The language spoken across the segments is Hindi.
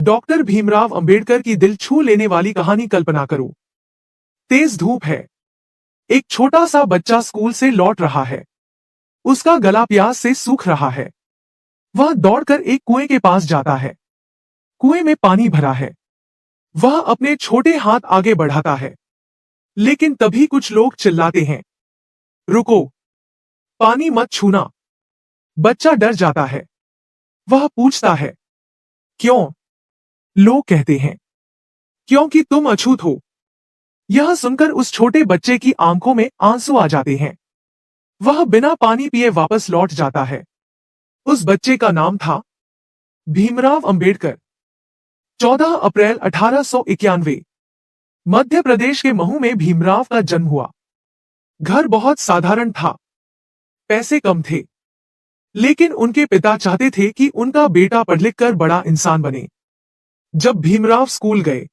डॉक्टर भीमराव अंबेडकर की दिल छू लेने वाली कहानी कल्पना करो। तेज धूप है। एक छोटा सा बच्चा स्कूल से लौट रहा है। उसका गला प्यास से सूख रहा है। वह दौड़कर एक कुएं के पास जाता है। कुएं में पानी भरा है। वह अपने छोटे हाथ आगे बढ़ाता है, लेकिन तभी कुछ लोग चिल्लाते हैं, रुको, पानी मत छूना। बच्चा डर जाता है। वह पूछता है, क्यों? लोग कहते हैं, क्योंकि तुम अछूत हो। यह सुनकर उस छोटे बच्चे की आंखों में आंसू आ जाते हैं। वह बिना पानी पिए वापस लौट जाता है। उस बच्चे का नाम था भीमराव अंबेडकर। 14 अप्रैल 1891 मध्य प्रदेश के महू में भीमराव का जन्म हुआ। घर बहुत साधारण था। पैसे कम थे, लेकिन उनके पिता चाहते थे कि उनका बेटा पढ़ लिख कर बड़ा इंसान बने। जब भीमराव स्कूल गए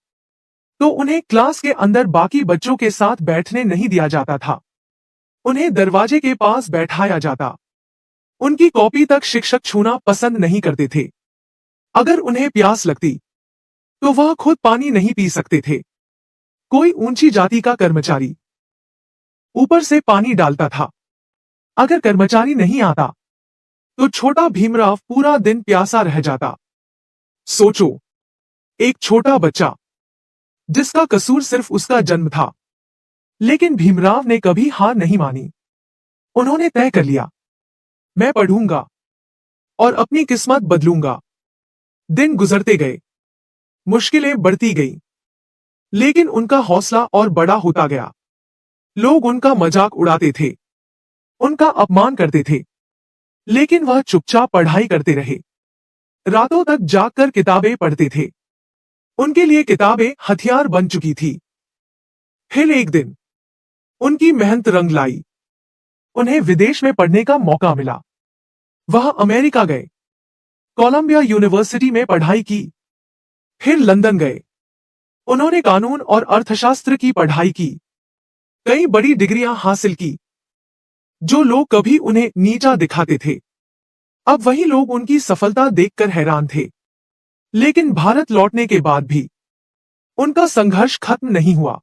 तो उन्हें क्लास के अंदर बाकी बच्चों के साथ बैठने नहीं दिया जाता था। उन्हें दरवाजे के पास बैठाया जाता। उनकी कॉपी तक शिक्षक छूना पसंद नहीं करते थे। अगर उन्हें प्यास लगती तो वह खुद पानी नहीं पी सकते थे। कोई ऊंची जाति का कर्मचारी ऊपर से पानी डालता था। अगर कर्मचारी नहीं आता तो छोटा भीमराव पूरा दिन प्यासा रह जाता। सोचो, एक छोटा बच्चा जिसका कसूर सिर्फ उसका जन्म था, लेकिन भीमराव ने कभी हार नहीं मानी। उन्होंने तय कर लिया, मैं पढ़ूंगा और अपनी किस्मत बदलूंगा। दिन गुजरते गए, मुश्किलें बढ़ती गईं, लेकिन उनका हौसला और बड़ा होता गया। लोग उनका मजाक उड़ाते थे, उनका अपमान करते थे, लेकिन वह चुपचाप पढ़ाई करते रहे। रातों तक जागकर किताबें पढ़ते थे। उनके लिए किताबें हथियार बन चुकी थी। फिर एक दिन उनकी मेहनत रंग लाई। उन्हें विदेश में पढ़ने का मौका मिला। वह अमेरिका गए, कोलंबिया यूनिवर्सिटी में पढ़ाई की। फिर लंदन गए। उन्होंने कानून और अर्थशास्त्र की पढ़ाई की। कई बड़ी डिग्रियां हासिल की। जो लोग कभी उन्हें नीचा दिखाते थे, अब वही लोग उनकी सफलता देखकर हैरान थे। लेकिन भारत लौटने के बाद भी उनका संघर्ष खत्म नहीं हुआ।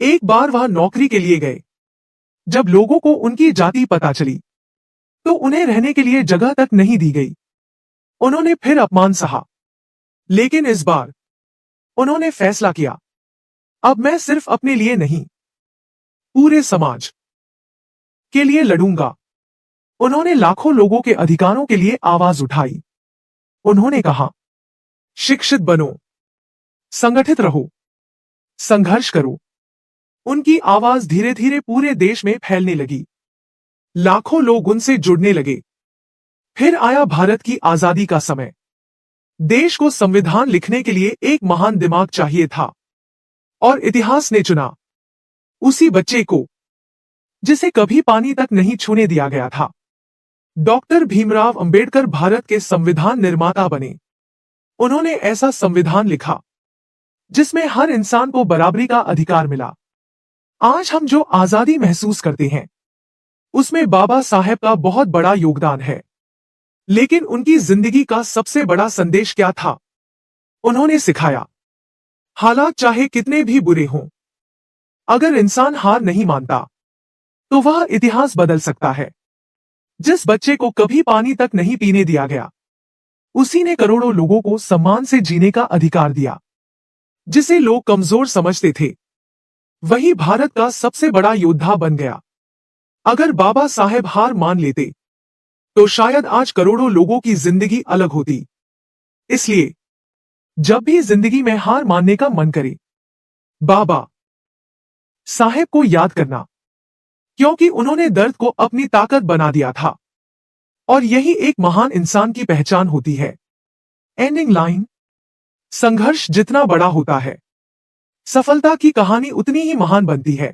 एक बार वह नौकरी के लिए गए। जब लोगों को उनकी जाति पता चली तो उन्हें रहने के लिए जगह तक नहीं दी गई। उन्होंने फिर अपमान सहा, लेकिन इस बार उन्होंने फैसला किया, अब मैं सिर्फ अपने लिए नहीं, पूरे समाज के लिए लड़ूंगा। उन्होंने लाखों लोगों के अधिकारों के लिए आवाज उठाई। उन्होंने कहा, शिक्षित बनो, संगठित रहो, संघर्ष करो। उनकी आवाज धीरे धीरे पूरे देश में फैलने लगी। लाखों लोग उनसे जुड़ने लगे। फिर आया भारत की आजादी का समय। देश को संविधान लिखने के लिए एक महान दिमाग चाहिए था, और इतिहास ने चुना उसी बच्चे को जिसे कभी पानी तक नहीं छूने दिया गया था। डॉक्टर भीमराव अंबेडकर भारत के संविधान निर्माता बने। उन्होंने ऐसा संविधान लिखा जिसमें हर इंसान को बराबरी का अधिकार मिला। आज हम जो आजादी महसूस करते हैं, उसमें बाबा साहेब का बहुत बड़ा योगदान है। लेकिन उनकी जिंदगी का सबसे बड़ा संदेश क्या था? उन्होंने सिखाया, हालात चाहे कितने भी बुरे हों, अगर इंसान हार नहीं मानता तो वह इतिहास बदल सकता है। जिस बच्चे को कभी पानी तक नहीं पीने दिया गया, उसी ने करोड़ों लोगों को सम्मान से जीने का अधिकार दिया। जिसे लोग कमजोर समझते थे, वही भारत का सबसे बड़ा योद्धा बन गया। अगर बाबा साहेब हार मान लेते तो शायद आज करोड़ों लोगों की जिंदगी अलग होती। इसलिए जब भी जिंदगी में हार मानने का मन करे, बाबा साहेब को याद करना, क्योंकि उन्होंने दर्द को अपनी ताकत बना दिया था। और यही एक महान इंसान की पहचान होती है। एंडिंग लाइन, संघर्ष जितना बड़ा होता है, सफलता की कहानी उतनी ही महान बनती है।